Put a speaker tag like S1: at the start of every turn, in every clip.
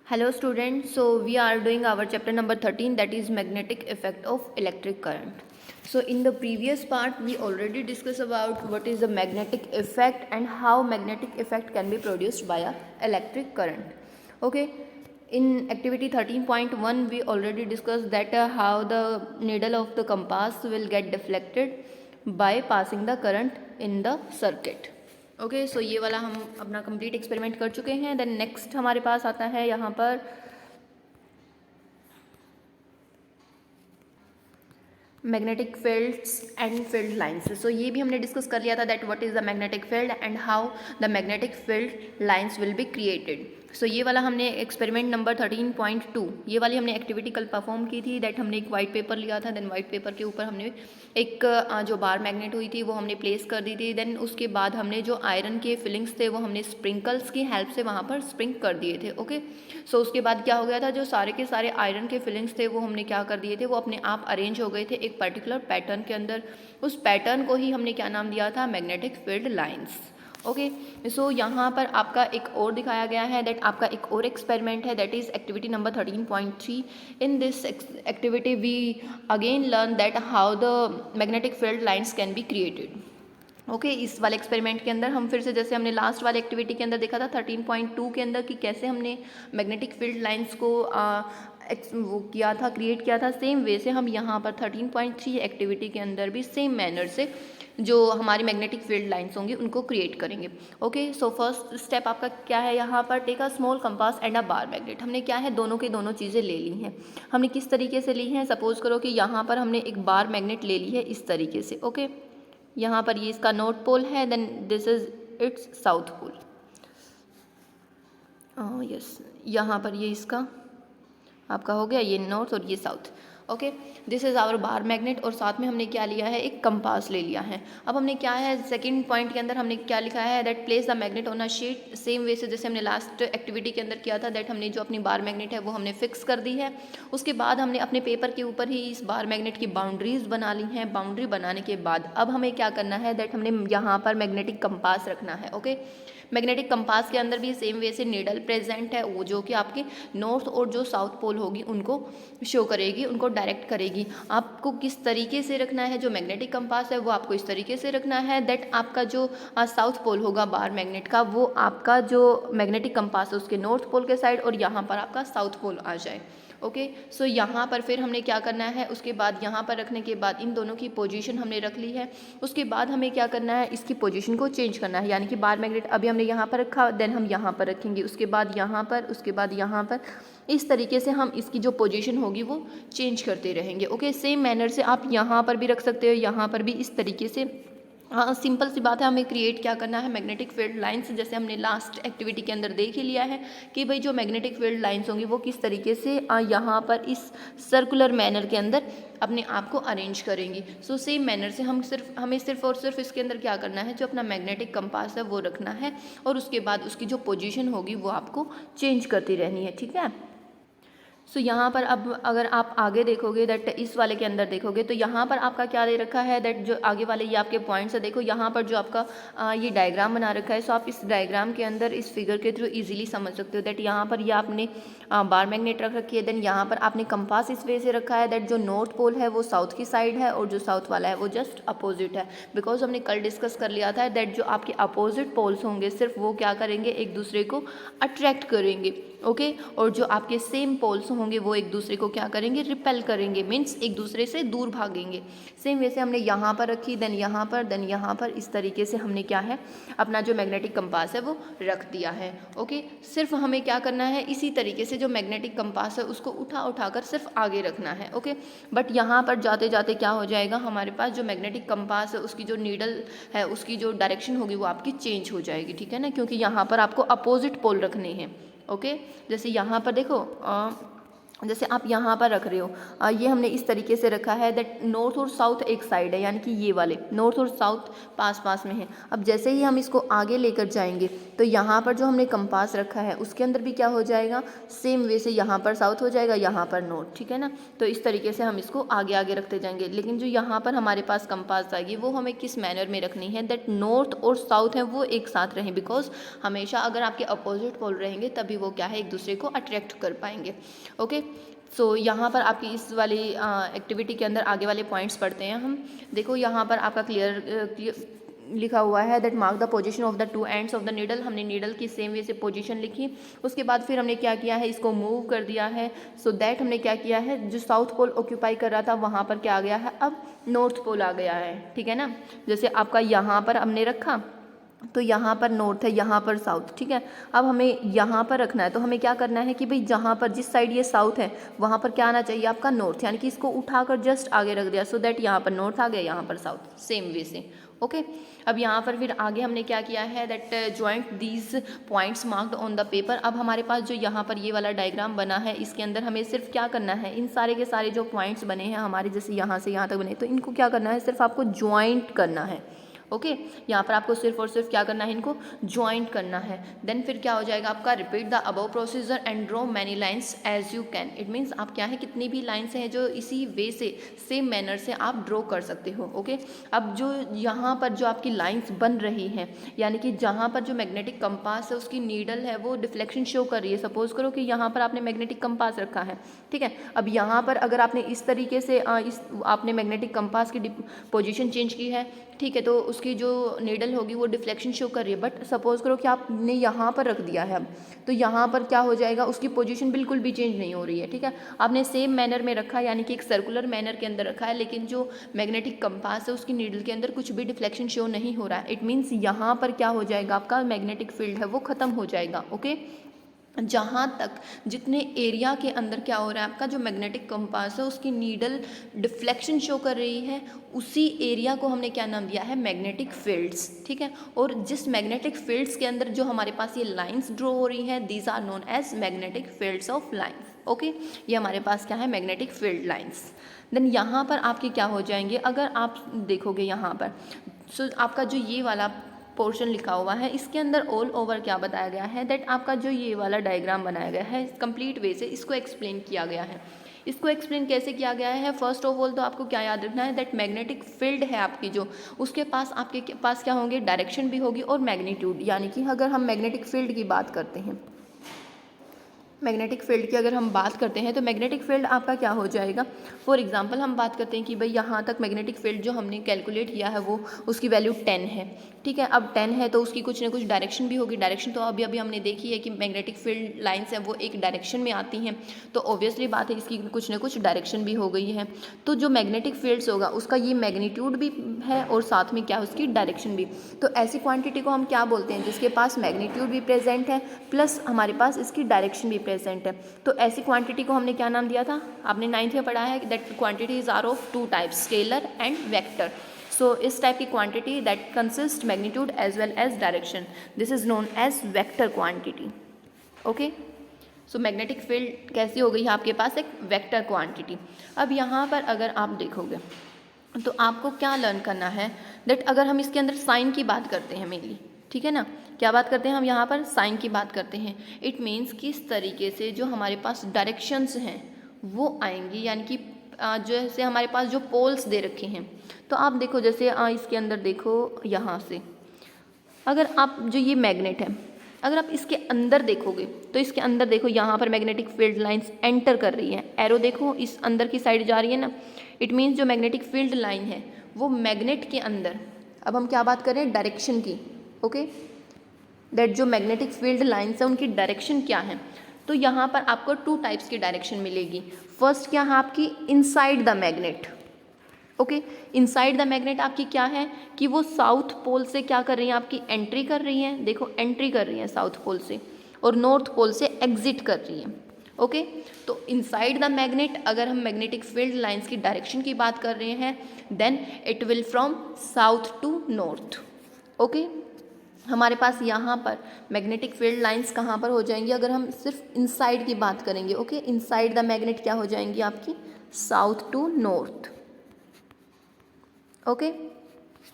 S1: Hello students, so we are doing our chapter number 13, that is magnetic effect of electric current. So in the previous part we already discussed about what is the magnetic effect and how magnetic effect can be produced by a electric current. Okay, in activity 13.1 we already discussed that how the needle of the compass will get deflected by passing the current in the circuit. Okay so ये वाला हम अपना complete experiment कर चुके हैं। Then next हमारे पास आता है यहाँ पर magnetic fields and field lines. So ये भी हमने डिस्कस कर लिया था that what is the magnetic field and how the magnetic field lines will be created. So ये वाला हमने एक्सपेरिमेंट नंबर 13.2 ये वाली हमने एक्टिविटी कल परफॉर्म की थी। दैट हमने एक वाइट पेपर लिया था। देन वाइट पेपर के ऊपर हमने एक जो बार मैग्नेट हुई थी वो हमने प्लेस कर दी थी। देन उसके बाद हमने जो आयरन के फिलिंग्स थे वो हमने स्प्रिंकल्स की हेल्प से वहाँ पर स्प्रिंक कर दिए थे। ओके सो उसके बाद क्या हो गया था, जो सारे के सारे आयरन के फिलिंग्स थे वो हमने क्या कर दिए थे, वो अपने आप अरेंज हो गए थे एक पर्टिकुलर पैटर्न के अंदर। उस पैटर्न को ही हमने क्या नाम दिया था, magnetic field lines. Okay so यहाँ पर आपका एक और दिखाया गया है दैट आपका एक और एक्सपेरिमेंट है, that is activity number 13.3। In this activity we again learn that how the magnetic field lines can be created. Okay इस वाले एक्सपेरिमेंट के अंदर हम फिर से जैसे हमने लास्ट वाले एक्टिविटी के अंदर देखा था 13.2 के अंदर कि कैसे हमने मैग्नेटिक फील्ड लाइंस को वो किया था, क्रिएट किया था, सेम वे से हम यहाँ पर 13.3 एक्टिविटी के अंदर भी सेम मैनर से जो हमारी मैग्नेटिक फील्ड लाइंस होंगी उनको क्रिएट करेंगे। ओके सो फर्स्ट स्टेप आपका क्या है, यहाँ पर take a small compass and a bar magnet. हमने क्या है, दोनों के दोनों चीज़ें ले ली हैं। हमने किस तरीके से ली हैं, सपोज करो कि यहाँ पर हमने एक बार मैग्नेट ले ली है इस तरीके से। ओके यहाँ पर ये इसका नॉर्थ पोल है, then this is its south pole. Yes यहाँ पर ये इसका आपका हो गया, ये नॉर्थ और ये south. Okay this is our bar magnet और साथ में हमने क्या लिया है, एक कंपास ले लिया है। अब हमने क्या है, सेकंड पॉइंट के अंदर हमने क्या लिखा है, that place the magnet on a sheet. Same way से जैसे हमने लास्ट एक्टिविटी के अंदर किया था, दैट हमने जो अपनी बार मैग्नेट है वो हमने फिक्स कर दी है। उसके बाद हमने अपने पेपर के ऊपर ही इस बार मैग्नेट की बाउंड्रीज बना ली हैं। बाउंड्री बनाने के बाद अब हमें क्या करना है, दैट हमने यहाँ पर मैग्नेटिक कंपास रखना है। ओके मैग्नेटिक कंपास के अंदर भी सेम वे से नीडल प्रेजेंट है, वो जो कि आपके नॉर्थ और जो साउथ पोल होगी उनको शो करेगी, उनको डायरेक्ट करेगी। आपको किस तरीके से रखना है, जो मैग्नेटिक कंपास है वो आपको इस तरीके से रखना है दैट आपका जो साउथ पोल होगा बार मैग्नेट का, वो आपका जो मैग्नेटिक कंपास है उसके नॉर्थ पोल के साइड और यहाँ पर आपका साउथ पोल आ जाए। ओके सो यहाँ पर फिर हमने क्या करना है, उसके बाद यहाँ पर रखने के बाद इन दोनों की पोजीशन हमने रख ली है। उसके बाद हमें क्या करना है, इसकी पोजीशन को चेंज करना है, यानी कि बार मैग्नेट अभी हमने यहाँ पर रखा, देन हम यहाँ पर रखेंगे, उसके बाद यहाँ पर, उसके बाद यहाँ पर। इस तरीके से हम इसकी जो पोजीशन होगी वो चेंज करते रहेंगे। ओके सेम मैनर से आप यहाँ पर भी रख सकते हो, यहाँ पर भी इस तरीके से। हाँ सिंपल सी बात है, हमें क्रिएट क्या करना है, मैग्नेटिक फील्ड लाइंस। जैसे हमने लास्ट एक्टिविटी के अंदर देख ही लिया है कि भाई जो मैग्नेटिक फील्ड लाइंस होंगी वो किस तरीके से यहाँ पर इस सर्कुलर मैनर के अंदर अपने आप को अरेंज करेंगी। सो सेम मैनर से हमें सिर्फ और सिर्फ इसके अंदर क्या करना है, जो अपना मैग्नेटिक कंपास है वो रखना है और उसके बाद उसकी जो पोजीशन होगी वो आपको चेंज करती रहनी है। ठीक है सो यहाँ पर अब अगर आप आगे देखोगे दैट इस वाले के अंदर देखोगे तो यहाँ पर आपका क्या दे रखा है, दैट जो आगे वाले ये आपके पॉइंट्स है, देखो यहाँ पर जो आपका ये डायग्राम बना रखा है। सो आप इस डायग्राम के अंदर इस फिगर के थ्रू इजीली समझ सकते हो दैट यहाँ पर ये आपने बार मैग्नेट रख रखी है, देन यहाँ पर आपने कंपास इस वे से रखा है दैट जो नॉर्थ पोल है वो साउथ की साइड है और जो साउथ वाला है वो जस्ट अपोजिट है। बिकॉज हमने कल डिस्कस कर लिया था दैट जो आपके अपोजिट पोल्स होंगे सिर्फ वो क्या करेंगे, एक दूसरे को अट्रैक्ट करेंगे। ओके और जो आपके सेम पोल्स होंगे वो एक दूसरे को क्या करेंगे, रिपेल करेंगे, मीन्स एक दूसरे से दूर भागेंगे। सेम वैसे हमने यहाँ पर रखी, देन यहाँ पर, देन यहाँ पर, इस तरीके से हमने क्या है अपना जो मैग्नेटिक कंपास है वो रख दिया है। ओके सिर्फ हमें क्या करना है, इसी तरीके से जो मैग्नेटिक कंपास है उसको उठा कर सिर्फ आगे रखना है। ओके बट यहाँ पर जाते जाते क्या हो जाएगा, हमारे पास जो मैग्नेटिक कंपास है उसकी जो नीडल है उसकी जो डायरेक्शन होगी वो आपकी चेंज हो जाएगी। ठीक है ना, क्योंकि यहाँ पर आपको अपोजिट पोल रखने हैं। ओके जैसे यहाँ पर देखो जैसे आप यहाँ पर रख रहे हो, ये हमने इस तरीके से रखा है दैट नॉर्थ और साउथ एक साइड है, यानी कि ये वाले नॉर्थ और साउथ पास पास में है। अब जैसे ही हम इसको आगे लेकर जाएंगे तो यहाँ पर जो हमने कंपास रखा है उसके अंदर भी क्या हो जाएगा, सेम वे से यहाँ पर साउथ हो जाएगा, यहाँ पर नॉर्थ, ठीक है ना। तो इस तरीके से हम इसको आगे आगे रखते जाएंगे। लेकिन जो यहाँ पर हमारे पास कंपास आएगी वो हमें किस मैनर में रखनी है, दैट नॉर्थ और साउथ है वो एक साथ रहें, बिकॉज हमेशा अगर आपके अपोजिट पोल रहेंगे तभी वो क्या है, एक दूसरे को अट्रैक्ट कर पाएंगे। ओके, सो यहाँ पर आपकी इस वाली एक्टिविटी के अंदर आगे वाले पॉइंट्स पढ़ते हैं हम। देखो यहाँ पर आपका क्लियर लिखा हुआ है that mark the position of the two ends of the needle. हमने नीडल की सेम वे से पोजीशन लिखी, उसके बाद फिर हमने क्या किया है, इसको मूव कर दिया है। सो दैट हमने क्या किया है, जो साउथ पोल ऑक्यूपाई कर रहा था वहाँ पर क्या आ गया है, अब नॉर्थ पोल आ गया है, ठीक है ना। जैसे आपका यहाँ पर हमने रखा तो यहाँ पर नॉर्थ है, यहाँ पर साउथ, ठीक है। अब हमें यहाँ पर रखना है तो हमें क्या करना है कि भाई जहाँ पर जिस साइड ये साउथ है वहाँ पर क्या आना चाहिए आपका नॉर्थ, यानी कि इसको उठाकर जस्ट आगे रख दिया, सो दैट यहाँ पर नॉर्थ आ गया, यहाँ पर साउथ, सेम वे से। ओके, अब यहाँ पर फिर आगे हमने क्या किया है that joint these points marked on the paper. अब हमारे पास जो यहाँ पर ये वाला डायग्राम बना है इसके अंदर हमें सिर्फ क्या करना है, इन सारे के सारे जो पॉइंट्स बने हैं हमारे, जैसे यहाँ से यहाँ तक बने, तो इनको क्या करना है, सिर्फ आपको ज्वाइंट करना है। ओके, यहाँ पर आपको सिर्फ और सिर्फ क्या करना है, इनको ज्वाइंट करना है। देन फिर क्या हो जाएगा आपका, repeat the above procedure and draw many lines as you can. It means आप क्या है, कितनी भी लाइंस हैं जो इसी वे से सेम मैनर से आप ड्रॉ कर सकते हो। ओके, अब जो यहाँ पर जो आपकी लाइंस बन रही हैं, यानी कि जहाँ पर जो मैग्नेटिक कंपास है उसकी नीडल है वो डिफ्लेक्शन शो कर रही है। सपोज करो कि यहाँ पर आपने मैग्नेटिक कंपास रखा है, ठीक है। अब यहाँ पर अगर आपने इस तरीके से आपने मैग्नेटिक कंपास की पोजीशन चेंज की है, ठीक है, तो उसकी जो नीडल होगी वो डिफ्लेक्शन शो कर रही है। बट सपोज करो कि आपने यहाँ पर रख दिया है, अब तो यहाँ पर क्या हो जाएगा, उसकी पोजीशन बिल्कुल भी चेंज नहीं हो रही है, ठीक है। आपने सेम मैनर में रखा है, यानी कि एक सर्कुलर मैनर के अंदर रखा है, लेकिन जो मैग्नेटिक कंपास है उसकी नीडल के अंदर कुछ भी डिफ्लेक्शन शो नहीं हो रहा है। इट मीन्स यहाँ पर क्या हो जाएगा, आपका मैग्नेटिक फील्ड है वो ख़त्म हो जाएगा। ओके, जहाँ तक जितने एरिया के अंदर क्या हो रहा है, आपका जो मैग्नेटिक कंपास है उसकी नीडल डिफ्लेक्शन शो कर रही है, उसी एरिया को हमने क्या नाम दिया है, मैग्नेटिक फील्ड्स, ठीक है। और जिस मैग्नेटिक फील्ड्स के अंदर जो हमारे पास ये लाइंस ड्रॉ हो रही हैं, these are known as magnetic fields of lines. Okay, ये हमारे पास क्या है, मैग्नेटिक फील्ड लाइंस। देन यहाँ पर आपके क्या हो जाएंगे, अगर आप देखोगे यहाँ पर, सो आपका जो ये वाला पोर्शन लिखा हुआ है इसके अंदर ऑल ओवर क्या बताया गया है, दैट आपका जो ये वाला डायग्राम बनाया गया है कंप्लीट वे से इसको एक्सप्लेन किया गया है। इसको एक्सप्लेन कैसे किया गया है, फर्स्ट ऑफ ऑल तो आपको क्या याद रखना है, दैट मैग्नेटिक फील्ड है आपकी जो, उसके पास आपके पास क्या होंगे, डायरेक्शन भी होगी और मैग्नीट्यूड। यानी कि अगर हम मैग्नेटिक फील्ड की बात करते हैं, मैग्नेटिक फील्ड की अगर हम बात करते हैं तो मैग्नेटिक फील्ड आपका क्या हो जाएगा, फॉर एग्जांपल हम बात करते हैं कि भाई यहाँ तक मैग्नेटिक फील्ड जो हमने कैलकुलेट किया है वो उसकी वैल्यू 10 है, ठीक है। अब 10 है तो उसकी कुछ ना कुछ डायरेक्शन भी होगी। डायरेक्शन तो अभी हमने देखी है कि मैग्नेटिक फील्ड लाइंस हैं वो एक डायरेक्शन में आती हैं, तो ऑब्वियसली बात है इसकी कुछ ना कुछ डायरेक्शन भी हो गई है। तो जो मैग्नेटिक फील्ड्स होगा उसका ये मैग्नीट्यूड भी है और साथ में क्या उसकी डायरेक्शन भी। तो ऐसी क्वांटिटी को हम क्या बोलते हैं, जिसके पास मैग्नीट्यूड भी प्रेजेंट है प्लस हमारे पास इसकी डायरेक्शन भी प्रेजेंट है। तो ऐसी क्वांटिटी को हमने क्या नाम दिया था, आपने 9th में पढ़ा है that quantities are of 2 types, scalar and vector. So इस टाइप की quantity that consist magnitude as well as direction, this is known as vector quantity. Okay, so magnetic field कैसी हो गई है आपके पास, एक वेक्टर क्वांटिटी। अब यहाँ पर अगर आप देखोगे तो आपको क्या लर्न करना है, दैट अगर हम इसके अंदर साइन की बात करते हैं मेनली, ठीक है ना, क्या बात करते हैं हम यहाँ पर, साइन की बात करते हैं। इट मीन्स किस तरीके से जो हमारे पास डायरेक्शंस हैं वो आएंगी, यानी कि जैसे हमारे पास जो पोल्स दे रखे हैं, तो आप देखो जैसे इसके अंदर देखो, यहाँ से अगर आप जो ये मैग्नेट है अगर आप इसके अंदर देखोगे तो इसके अंदर देखो यहाँ पर मैग्नेटिक फील्ड लाइंस एंटर कर रही हैं, एरो देखो इस अंदर की साइड जा रही है ना। इट मीन्स जो मैग्नेटिक फील्ड लाइन है वो मैग्नेट के अंदर, अब हम क्या बात कर रहे हैं, डायरेक्शन की। ओके, दैट जो मैग्नेटिक फील्ड लाइंस है उनकी डायरेक्शन क्या है, तो यहाँ पर आपको 2 टाइप्स की डायरेक्शन मिलेगी। फर्स्ट क्या है आपकी, inside the magnet. Okay, inside the magnet आपकी क्या है कि वो साउथ पोल से क्या कर रही हैं, आपकी एंट्री कर रही हैं, देखो एंट्री कर रही हैं साउथ पोल से, और नॉर्थ पोल से एग्जिट कर रही हैं। ओके, तो इनसाइड द मैग्नेट अगर हम मैग्नेटिक फील्ड लाइंस की डायरेक्शन की बात कर रहे हैं, then it will from south to north. Okay, हमारे पास यहाँ पर मैग्नेटिक फील्ड लाइंस कहाँ पर हो जाएंगी, अगर हम सिर्फ इनसाइड की बात करेंगे, ओके, इनसाइड द मैग्नेट क्या हो जाएंगी आपकी, साउथ टू नॉर्थ, ओके,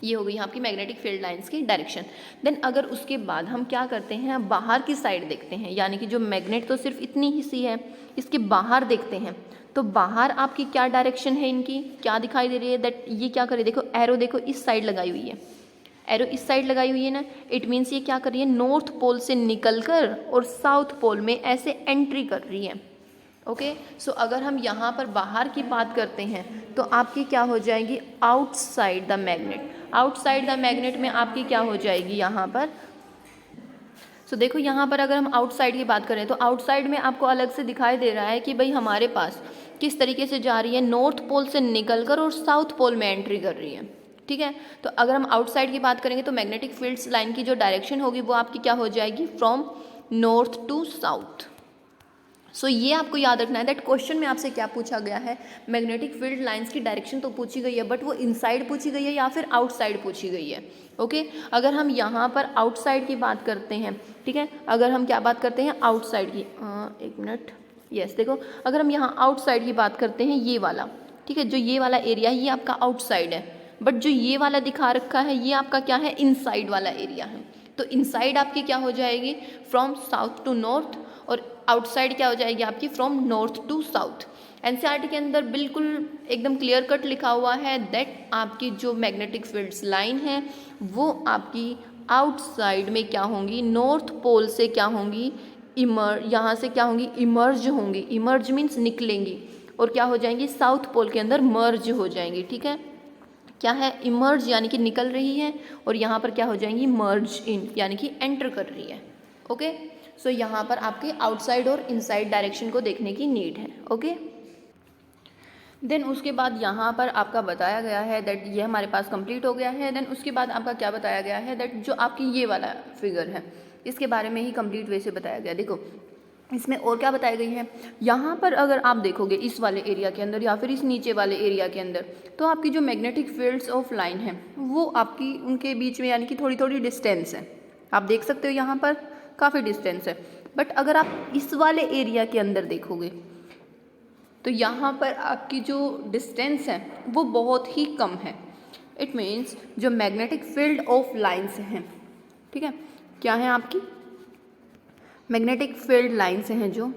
S1: ये हो गई आपकी मैग्नेटिक फील्ड लाइंस की डायरेक्शन। देन अगर उसके बाद हम क्या करते हैं, बाहर की साइड देखते हैं, यानी कि जो मैग्नेट तो सिर्फ इतनी ही सी है, इसके बाहर देखते हैं, तो बाहर आपकी क्या डायरेक्शन है, इनकी क्या दिखाई दे रही है, दैट ये क्या करे, देखो एरो देखो इस साइड लगाई हुई है, एरो इस साइड लगाई हुई है ना, इट मीन्स ये क्या कर रही है, नॉर्थ पोल से निकलकर और साउथ पोल में ऐसे एंट्री कर रही है, ओके। सो अगर हम यहाँ पर बाहर की बात करते हैं तो आपकी क्या हो जाएगी, outside the magnet, outside the magnet में आपकी क्या हो जाएगी यहाँ पर, सो देखो यहाँ पर अगर हम आउटसाइड की बात करें तो आउटसाइड में आपको अलग से दिखाई दे रहा है कि भाई हमारे पास किस तरीके से जा रही है, नॉर्थ पोल से निकलकर और साउथ पोल में एंट्री कर रही है, ठीक है। तो अगर हम आउटसाइड की बात करेंगे तो मैग्नेटिक फील्ड्स लाइन की जो डायरेक्शन होगी वो आपकी क्या हो जाएगी, फ्रॉम नॉर्थ टू साउथ। सो ये आपको याद रखना है दैट क्वेश्चन में आपसे क्या पूछा गया है, मैग्नेटिक फील्ड लाइंस की डायरेक्शन तो पूछी गई है, बट वो इनसाइड पूछी गई है या फिर आउटसाइड पूछी गई है, ओके। अगर हम यहाँ पर आउटसाइड की बात करते हैं, ठीक है, अगर हम क्या बात करते हैं आउटसाइड की, एक मिनट, यस, देखो अगर हम यहाँ आउटसाइड की बात करते हैं, ये वाला, ठीक है, जो ये वाला एरिया है ये आपका आउटसाइड है, बट जो ये वाला दिखा रखा है ये आपका क्या है, इनसाइड वाला एरिया है। तो इनसाइड आपकी क्या हो जाएगी, फ्रॉम साउथ टू नॉर्थ, और आउटसाइड क्या हो जाएगी आपकी, from north to south. NCERT के अंदर बिल्कुल एकदम क्लियर कट लिखा हुआ है दैट आपकी जो मैग्नेटिक फील्ड्स लाइन है वो आपकी आउटसाइड में क्या होंगी, नॉर्थ पोल से क्या होंगी, यहाँ से क्या होंगी, इमर्ज होंगी, इमर्ज मीन्स निकलेंगी, और क्या हो जाएंगी, साउथ पोल के अंदर मर्ज हो जाएंगी, ठीक है। क्या है, इमर्ज यानी कि निकल रही है, और यहाँ पर क्या हो जाएंगी, मर्ज इन यानी कि एंटर कर रही है, ओके। सो यहाँ पर आपके आउटसाइड और इनसाइड डायरेक्शन को देखने की नीड है, ओके। देन उसके बाद यहाँ पर आपका बताया गया है दैट ये हमारे पास कंप्लीट हो गया है। देन उसके बाद आपका क्या बताया गया है, दैट जो आपकी ये वाला फिगर है इसके बारे में ही कंप्लीट वे से बताया गया। देखो इसमें और क्या बताई गई है, यहाँ पर अगर आप देखोगे इस वाले एरिया के अंदर या फिर इस नीचे वाले एरिया के अंदर, तो आपकी जो मैग्नेटिक फील्ड्स ऑफ लाइन है वो आपकी उनके बीच में यानी कि थोड़ी थोड़ी डिस्टेंस है, आप देख सकते हो यहाँ पर काफ़ी डिस्टेंस है। बट अगर आप इस वाले एरिया के अंदर देखोगे तो यहाँ पर आपकी जो डिस्टेंस है वो बहुत ही कम है। इट मीन्स जो मैग्नेटिक फील्ड ऑफ लाइन्स हैं, ठीक है, क्या है आपकी मैग्नेटिक फील्ड लाइन्स हैं जो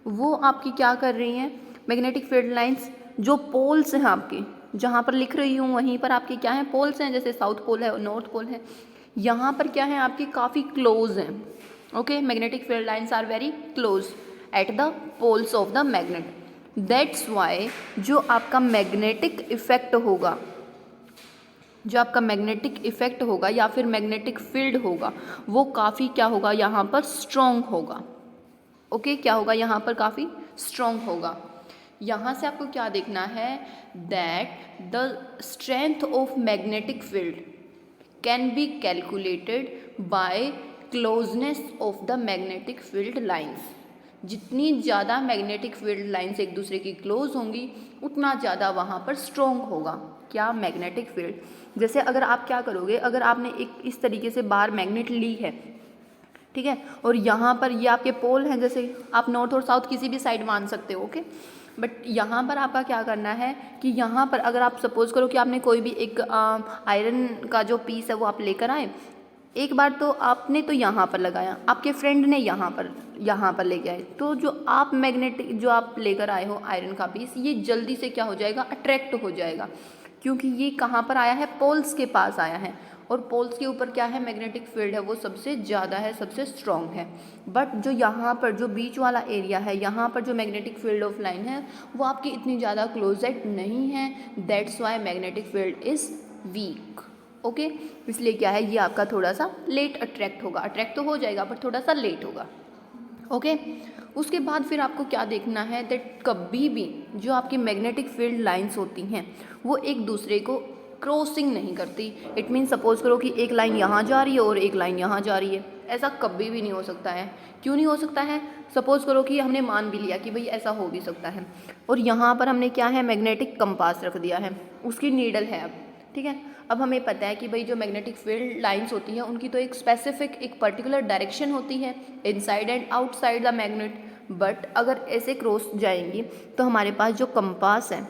S1: वो आपकी क्या कर रही हैं, मैग्नेटिक फील्ड लाइन्स जो पोल्स हैं आपकी, जहाँ पर लिख रही हूँ वहीं पर आपके क्या हैं, पोल्स हैं, जैसे साउथ पोल है और नॉर्थ पोल है, यहाँ पर क्या है आपकी काफ़ी क्लोज हैं, okay. Magnetic field lines are very close at the poles of the magnet, that's why जो आपका मैग्नेटिक इफेक्ट होगा, जो आपका मैग्नेटिक इफेक्ट होगा या फिर मैग्नेटिक फील्ड होगा वो काफ़ी क्या होगा, यहाँ पर स्ट्रॉन्ग होगा, ओके। क्या होगा यहाँ पर, काफ़ी स्ट्रॉन्ग होगा। यहाँ से आपको क्या देखना है, that the strength of magnetic field can be calculated by closeness of the magnetic field lines. जितनी ज़्यादा मैग्नेटिक फील्ड लाइन्स एक दूसरे की क्लोज होंगी उतना ज़्यादा वहाँ पर स्ट्रॉन्ग होगा क्या, मैग्नेटिक फील्ड। जैसे अगर आप क्या करोगे, अगर आपने एक इस तरीके से बाहर मैग्नेट ली है, ठीक है, और यहाँ पर ये आपके पोल हैं, जैसे आप नॉर्थ और साउथ किसी भी साइड मान सकते हो, ओके। बट यहाँ पर आपका क्या करना है कि यहाँ पर अगर आप सपोज करो कि आपने कोई भी एक आयरन का जो पीस है वो आप लेकर आए, एक बार तो आपने तो यहाँ पर लगाया, आपके फ्रेंड ने यहाँ पर लेके आए, तो जो आप मैग्नेटिक जो आप लेकर आए हो आयरन का पीस, ये जल्दी से क्या हो जाएगा, अट्रैक्ट हो जाएगा, क्योंकि ये कहाँ पर आया है, पोल्स के पास आया है, और पोल्स के ऊपर क्या है, मैग्नेटिक फील्ड है वो सबसे ज़्यादा है, सबसे स्ट्रॉन्ग है। बट जो यहाँ पर जो बीच वाला एरिया है, यहाँ पर जो मैग्नेटिक फील्ड ऑफ लाइन है वो आपकी इतनी ज़्यादा क्लोजेड नहीं है, that's why magnetic field is week, okay. इसलिए क्या है, ये आपका थोड़ा सा लेट अट्रैक्ट होगा, अट्रैक्ट तो हो जाएगा पर थोड़ा सा लेट होगा, ओके। उसके बाद फिर आपको क्या देखना है, दैट कभी भी जो आपकी मैग्नेटिक फील्ड लाइंस होती हैं वो एक दूसरे को क्रॉसिंग नहीं करती। इट मीन सपोज करो कि एक लाइन यहाँ जा रही है और एक लाइन यहाँ जा रही है, ऐसा कभी भी नहीं हो सकता है। क्यों नहीं हो सकता है, सपोज करो कि हमने मान भी लिया कि भाई ऐसा हो भी सकता है, और यहाँ पर हमने क्या है, मैग्नेटिक कंपास रख दिया है, उसकी नीडल है अब, ठीक है। अब हमें पता है कि भाई जो मैग्नेटिक फील्ड लाइंस होती हैं उनकी तो एक स्पेसिफिक एक पर्टिकुलर डायरेक्शन होती है inside and outside the magnet, but अगर ऐसे क्रॉस जाएंगी तो हमारे पास जो कंपास है,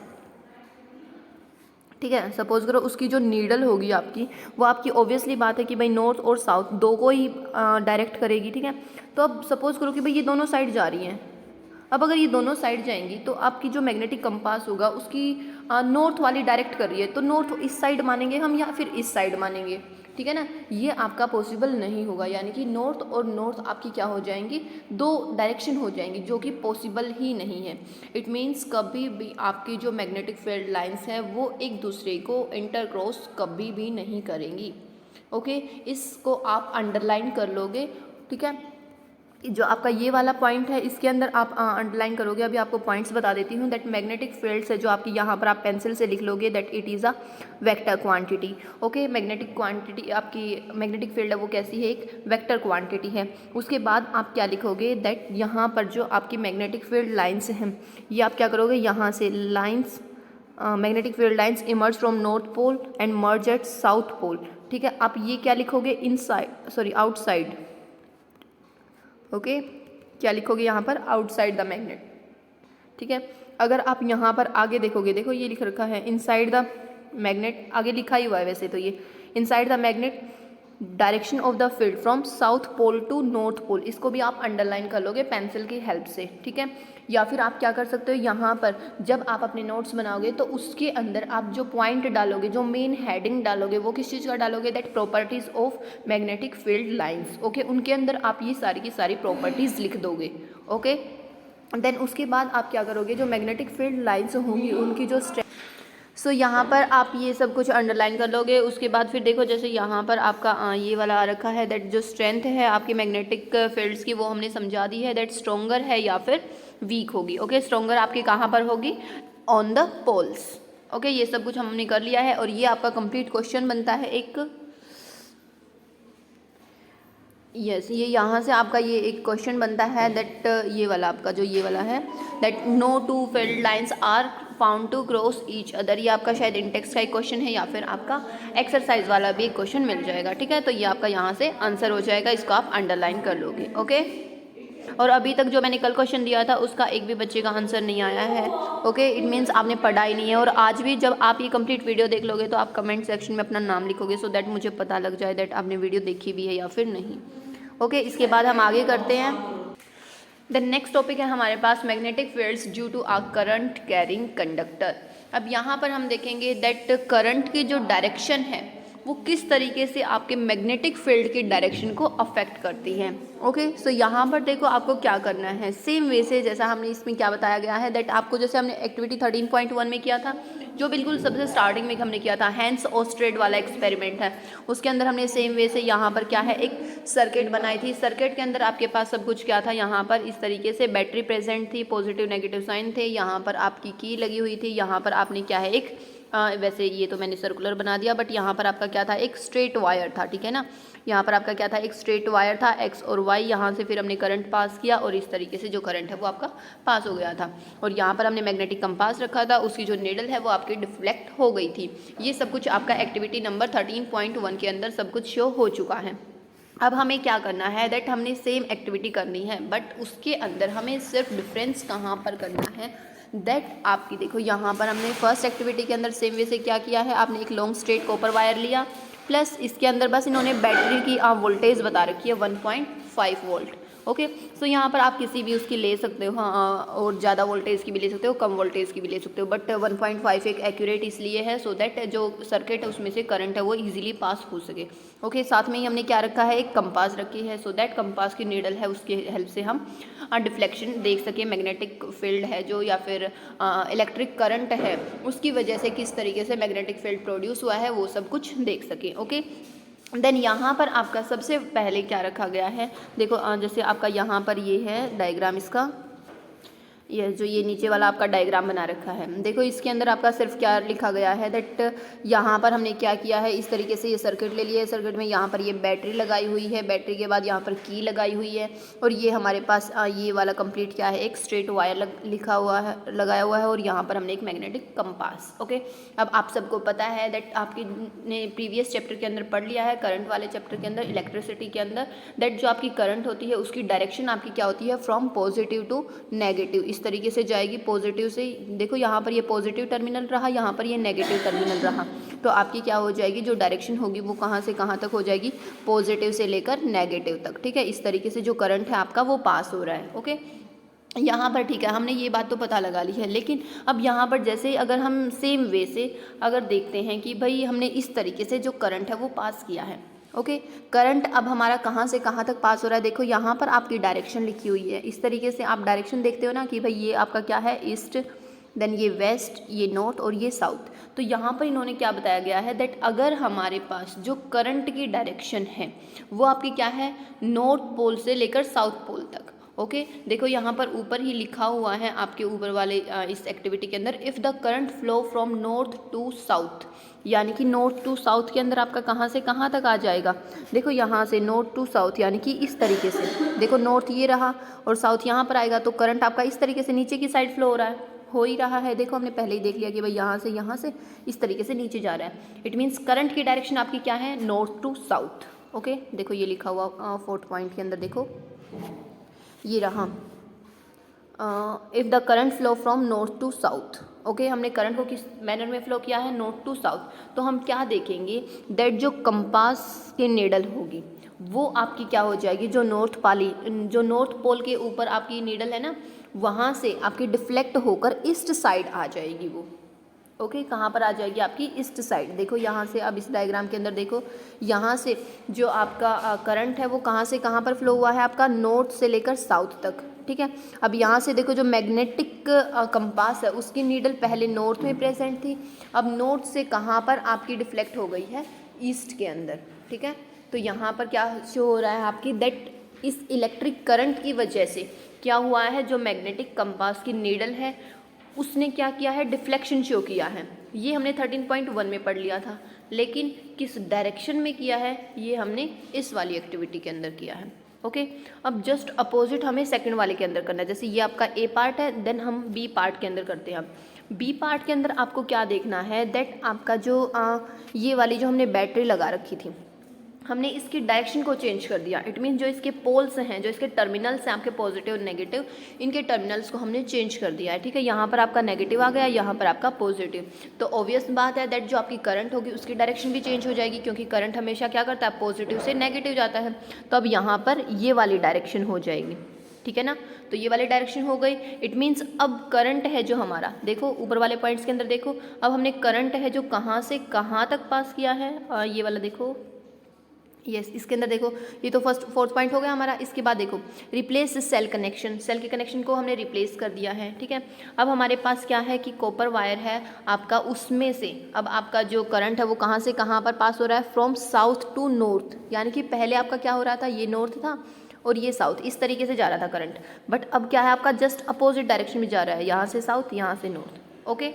S1: ठीक है, सपोज करो उसकी जो नीडल होगी आपकी, वो आपकी ऑब्वियसली बात है कि भाई नॉर्थ और साउथ दो को ही डायरेक्ट करेगी, ठीक है। तो अब सपोज करो कि भाई ये दोनों साइड जा रही हैं, अब अगर ये दोनों साइड जाएंगी तो आपकी जो मैग्नेटिक कंपास होगा उसकी नॉर्थ वाली डायरेक्ट कर रही है, तो नॉर्थ इस साइड मानेंगे हम या फिर इस साइड मानेंगे, ठीक है ना। ये आपका पॉसिबल नहीं होगा, यानी कि नॉर्थ और नॉर्थ आपकी क्या हो जाएंगी, दो डायरेक्शन हो जाएंगी, जो कि पॉसिबल ही नहीं है। इट मीन्स कभी भी आपकी जो मैग्नेटिक फील्ड लाइंस है वो एक दूसरे को इंटरक्रॉस कभी भी नहीं करेंगी। ओके, इसको आप अंडरलाइन कर लोगे, ठीक है। जो आपका ये वाला पॉइंट है इसके अंदर आप अंडरलाइन करोगे। अभी आपको पॉइंट्स बता देती हूँ। दैट मैग्नेटिक फील्ड्स है जो आपकी यहाँ पर आप पेंसिल से लिख लोगे, that it is a vector quantity. Okay, magnetic quantity आपकी मैग्नेटिक फील्ड है वो कैसी है, एक वेक्टर क्वांटिटी है। उसके बाद आप क्या लिखोगे, दैट यहाँ पर जो आपकी मैग्नेटिक फील्ड लाइन्स हैं ये आप क्या करोगे, यहाँ से lines magnetic field lines emerge from north pole and merge at south pole, ठीक है। आप ये क्या लिखोगे, आउटसाइड। ओके, क्या लिखोगे यहाँ पर, आउटसाइड द मैग्नेट, ठीक है। अगर आप यहाँ पर आगे देखोगे, देखो ये लिख रखा है इनसाइड द मैग्नेट, आगे लिखा ही हुआ है वैसे तो ये inside the magnet direction of the field from south pole to north pole, इसको भी आप अंडरलाइन कर लोगे पेंसिल की हेल्प से, ठीक है। या फिर आप क्या कर सकते हो, यहाँ पर जब आप अपने नोट्स बनाओगे तो उसके अंदर आप जो पॉइंट डालोगे, जो मेन हेडिंग डालोगे, वो किस चीज़ का डालोगे, that properties of magnetic field lines. Okay, उनके अंदर आप ये सारी की सारी प्रॉपर्टीज़ लिख दोगे। ओके, देन उसके बाद आप क्या करोगे, जो मैग्नेटिक फील्ड लाइंस होंगी उनकी जो सो यहाँ पर आप ये सब कुछ अंडरलाइन कर लोगे। उसके बाद फिर देखो, जैसे यहाँ पर आपका ये वाला आ रखा है, दैट जो स्ट्रेंथ है आपकी मैग्नेटिक फील्ड्स की वो हमने समझा दी है, दैट स्ट्रोंगर है या फिर वीक होगी। ओके, स्ट्रोंगर आपकी कहाँ पर होगी, ऑन द पोल्स। ओके, ये सब कुछ हमने कर लिया है और ये आपका कंप्लीट क्वेश्चन बनता है एक, यस ये यहाँ से आपका ये एक क्वेश्चन बनता है, दैट ये वाला आपका जो ये वाला है, that no two field lines are found to cross each other. ये आपका शायद इंटेक्स का एक क्वेश्चन है या फिर आपका एक्सरसाइज वाला भी एक क्वेश्चन मिल जाएगा, ठीक है। तो ये आपका यहाँ से आंसर हो जाएगा, इसको आप अंडरलाइन कर लोगे। ओके, और अभी तक जो मैंने कल क्वेश्चन दिया था उसका एक भी बच्चे का आंसर नहीं आया है। ओके, इट मीन्स आपने पढ़ा ही नहीं है। और आज भी जब आप ये कंप्लीट वीडियो देख लोगे तो आप कमेंट सेक्शन में अपना नाम लिखोगे, सो दैट मुझे पता लग जाए दैट आपने वीडियो देखी भी है या फिर नहीं। ओके, इसके बाद हम आगे करते हैं। द नेक्स्ट टॉपिक है हमारे पास magnetic fields due to a current carrying conductor. अब यहाँ पर हम देखेंगे दैट करंट की जो डायरेक्शन है वो किस तरीके से आपके मैग्नेटिक फील्ड की डायरेक्शन को अफेक्ट करती है। ओके, सो यहाँ पर देखो आपको क्या करना है, सेम वे से जैसा हमने इसमें क्या बताया गया है, दैट आपको जैसे हमने एक्टिविटी 13.1 में किया था, जो बिल्कुल सबसे स्टार्टिंग में हमने किया था हैंस ऑस्ट्रेड वाला एक्सपेरिमेंट है, उसके अंदर हमने सेम वे से यहाँ पर क्या है, एक सर्किट बनाई थी। सर्किट के अंदर आपके पास सब कुछ क्या था, यहाँ पर इस तरीके से बैटरी प्रेजेंट थी, पॉजिटिव नेगेटिव साइन थे, यहाँ पर आपकी की लगी हुई थी, यहाँ पर आपने क्या है एक वैसे ये तो मैंने सर्कुलर बना दिया, बट यहाँ पर आपका क्या था, एक स्ट्रेट वायर था, ठीक है ना। यहाँ पर आपका क्या था, एक स्ट्रेट वायर था, एक्स और वाई, यहाँ से फिर हमने करंट पास किया और इस तरीके से जो करंट है वो आपका पास हो गया था। और यहाँ पर हमने मैग्नेटिक कंपास रखा था, उसकी जो नीडल है वो आपकी डिफ्लेक्ट हो गई थी। ये सब कुछ आपका एक्टिविटी नंबर 13.1 के अंदर सब कुछ शो हो चुका है। अब हमें क्या करना है, दैट हमने सेम एक्टिविटी करनी है, बट उसके अंदर हमें सिर्फ डिफरेंस कहाँ पर करना है, दैट आपकी देखो यहाँ पर हमने फर्स्ट एक्टिविटी के अंदर सेम वे से क्या किया है, आपने एक लॉन्ग स्ट्रेट कॉपर वायर लिया, प्लस इसके अंदर बस इन्होंने बैटरी की वोल्टेज बता रखी है 1.5 वोल्ट। ओके, सो यहाँ पर आप किसी भी उसकी ले सकते हो, हाँ, और ज़्यादा वोल्टेज की भी ले सकते हो, कम वोल्टेज की भी ले सकते हो, बट 1.5 एक एक्यूरेट इसलिए है सो दैट जो सर्किट है उसमें से करंट है वो इजीली पास हो सके। ओके, साथ में ही हमने क्या रखा है, एक कंपास रखी है, सो दैट कंपास की नीडल है उसकी हेल्प से हम डिफ्लेक्शन देख सके, मैग्नेटिक फील्ड है जो या फिर इलेक्ट्रिक करंट है उसकी वजह से किस तरीके से मैग्नेटिक फील्ड प्रोड्यूस हुआ है वो सब कुछ देख सके। ओके, देन यहाँ पर आपका सबसे पहले क्या रखा गया है, देखो जैसे आपका यहाँ पर ये है डायग्राम इसका, ये नीचे वाला आपका डायग्राम बना रखा है, देखो इसके अंदर आपका सिर्फ क्या लिखा गया है दैट यहाँ पर हमने क्या किया है, इस तरीके से ये सर्किट ले लिया है। सर्किट में यहाँ पर ये बैटरी लगाई हुई है, बैटरी के बाद यहाँ पर की लगाई हुई है, और ये हमारे पास ये वाला कंप्लीट क्या है, एक स्ट्रेट वायर लिखा हुआ है, लगाया हुआ है, और यहाँ पर हमने एक मैग्नेटिक कंपास। ओके, अब आप सबको पता है दैट आपकी ने प्रीवियस चैप्टर के अंदर पढ़ लिया है, करंट वाले चैप्टर के अंदर, इलेक्ट्रिसिटी के अंदर, दैट जो आपकी करंट होती है उसकी डायरेक्शन आपकी क्या होती है, फ्रॉम पॉजिटिव टू नेगेटिव, इस तरीके से जाएगी। पॉजिटिव से देखो यहाँ पर ये पॉजिटिव टर्मिनल रहा, यहाँ पर ये नेगेटिव टर्मिनल रहा, तो आपकी क्या हो जाएगी, जो डायरेक्शन होगी वो कहाँ से कहाँ तक हो जाएगी, पॉजिटिव से लेकर नेगेटिव तक। ठीक है, इस तरीके से जो करंट है आपका वो पास हो रहा है। ओके, यहाँ पर ठीक है, हमने ये बात तो पता लगा ली है, लेकिन अब यहाँ पर जैसे अगर हम सेम वे से अगर देखते हैं कि भाई हमने इस तरीके से जो करंट है वो पास किया है। ओके, करंट अब हमारा कहाँ से कहाँ तक पास हो रहा है, देखो यहाँ पर आपकी डायरेक्शन लिखी हुई है, इस तरीके से आप डायरेक्शन देखते हो ना कि भाई ये आपका क्या है, ईस्ट, देन ये वेस्ट, ये नॉर्थ और ये साउथ। तो यहाँ पर इन्होंने क्या बताया गया है दैट अगर हमारे पास जो करंट की डायरेक्शन है वो आपकी क्या है, नॉर्थ पोल से लेकर साउथ पोल तक। ओके, देखो यहाँ पर ऊपर ही लिखा हुआ है आपके ऊपर वाले इस एक्टिविटी के अंदर, if the current flow from north to south, यानी कि नॉर्थ टू साउथ के अंदर आपका कहाँ से कहाँ तक आ जाएगा, देखो यहाँ से नॉर्थ टू साउथ, यानी कि इस तरीके से, देखो नॉर्थ ये रहा और साउथ यहाँ पर आएगा, तो करंट आपका इस तरीके से नीचे की साइड फ्लो हो ही रहा है। देखो हमने पहले ही देख लिया कि भाई यहाँ से इस तरीके से नीचे जा रहा है। इट मीन्स करंट की डायरेक्शन आपकी क्या है, नॉर्थ टू साउथ। ओके, देखो ये लिखा हुआ 4th पॉइंट के अंदर, देखो ये रहा, if the current flow from north to south. Okay, हमने करंट को किस मैनर में फ्लो किया है, नॉर्थ टू साउथ। तो हम क्या देखेंगे दैट जो कंपास की नीडल होगी वो आपकी क्या हो जाएगी, जो नॉर्थ पोल के ऊपर आपकी नीडल है ना, वहाँ से आपकी डिफ्लेक्ट होकर ईस्ट साइड आ जाएगी वो। ओके, कहाँ पर आ जाएगी, आपकी ईस्ट साइड। देखो यहाँ से, अब इस डायग्राम के अंदर देखो, यहाँ से जो आपका करंट है वो कहाँ से कहाँ पर फ्लो हुआ है, आपका नॉर्थ से लेकर साउथ तक। ठीक है, अब यहाँ से देखो जो मैग्नेटिक कंपास है उसकी नीडल पहले नॉर्थ में प्रेजेंट थी, अब नॉर्थ से कहाँ पर आपकी डिफ्लेक्ट हो गई है, ईस्ट के अंदर। ठीक है, तो यहाँ पर क्या शो हो रहा है आपकी, दैट इस इलेक्ट्रिक करंट की वजह से क्या हुआ है, जो मैग्नेटिक कंपास की नीडल है उसने क्या किया है, डिफ्लेक्शन शो किया है। ये हमने 13.1 में पढ़ लिया था, लेकिन किस डायरेक्शन में किया है ये हमने इस वाली एक्टिविटी के अंदर किया है। ओके, अब जस्ट अपोजिट हमें सेकंड वाले के अंदर करना है। जैसे ये आपका ए पार्ट है, देन हम बी पार्ट के अंदर करते हैं। अब बी पार्ट के अंदर आपको क्या देखना है, दैट आपका जो ये वाली जो हमने बैटरी लगा रखी थी, हमने इसकी डायरेक्शन को चेंज कर दिया। इट मीन जो इसके पोल्स हैं, जो इसके टर्मिनल्स हैं आपके पॉजिटिव और नेगेटिव, इनके टर्मिनल्स को हमने चेंज कर दिया है। ठीक है, यहाँ पर आपका नेगेटिव आ गया, यहाँ पर आपका पॉजिटिव। तो ऑब्वियस बात है दैट जो आपकी करंट होगी उसकी डायरेक्शन भी चेंज हो जाएगी, क्योंकि करंट हमेशा क्या करता है, पॉजिटिव से नेगेटिव जाता है। तो अब यहाँ पर ये वाली डायरेक्शन हो जाएगी। ठीक है ना, तो ये वाली डायरेक्शन हो गई। इट मीन्स अब करंट है जो हमारा, देखो ऊपर वाले पॉइंट्स के अंदर देखो, अब हमने करंट है जो कहाँ से कहाँ तक पास किया है, ये वाला देखो, यस इसके अंदर देखो, ये तो 4th पॉइंट हो गया हमारा। इसके बाद देखो रिप्लेस सेल कनेक्शन, सेल के कनेक्शन को हमने रिप्लेस कर दिया है। ठीक है, अब हमारे पास क्या है कि कॉपर वायर है आपका, उसमें से अब आपका जो करंट है वो कहाँ से कहाँ पर पास हो रहा है, फ्रॉम साउथ टू नॉर्थ। यानी कि पहले आपका क्या हो रहा था, ये नॉर्थ था और ये साउथ, इस तरीके से जा रहा था करंट, बट अब क्या है आपका जस्ट अपोजिट डायरेक्शन में जा रहा है, यहाँ से साउथ यहाँ से नॉर्थ। ओके,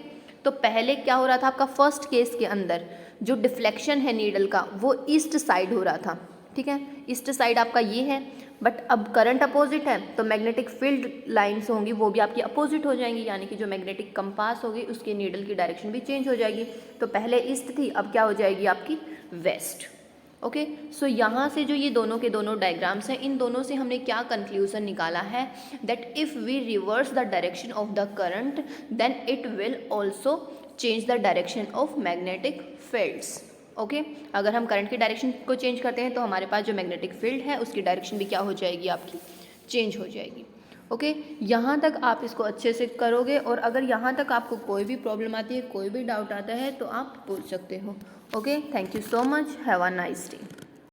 S1: तो पहले क्या हो रहा था आपका फर्स्ट केस के अंदर, जो डिफ्लेक्शन है नीडल का वो ईस्ट साइड हो रहा था। ठीक है, ईस्ट साइड आपका ये है, बट अब करंट अपोजिट है तो मैग्नेटिक फील्ड लाइंस होंगी वो भी आपकी अपोजिट हो जाएंगी, यानी कि जो मैग्नेटिक कंपास होगी उसकी नीडल की डायरेक्शन भी चेंज हो जाएगी। तो पहले ईस्ट थी, अब क्या हो जाएगी आपकी वेस्ट। ओके, सो यहाँ से जो ये दोनों के दोनों डायग्राम्स हैं, इन दोनों से हमने क्या कंक्लूजन निकाला है, that if we reverse the direction of the current then it will also change the direction of magnetic fields. Okay, अगर हम करंट की डायरेक्शन को चेंज करते हैं तो हमारे पास जो मैग्नेटिक फील्ड है उसकी डायरेक्शन भी क्या हो जाएगी, आपकी चेंज हो जाएगी। ओके, यहाँ तक आप इसको अच्छे से करोगे, और अगर यहाँ तक आपको कोई भी प्रॉब्लम आती है, कोई भी डाउट आता है तो आप पूछ सकते हो। Okay, thank you so much, have a nice day.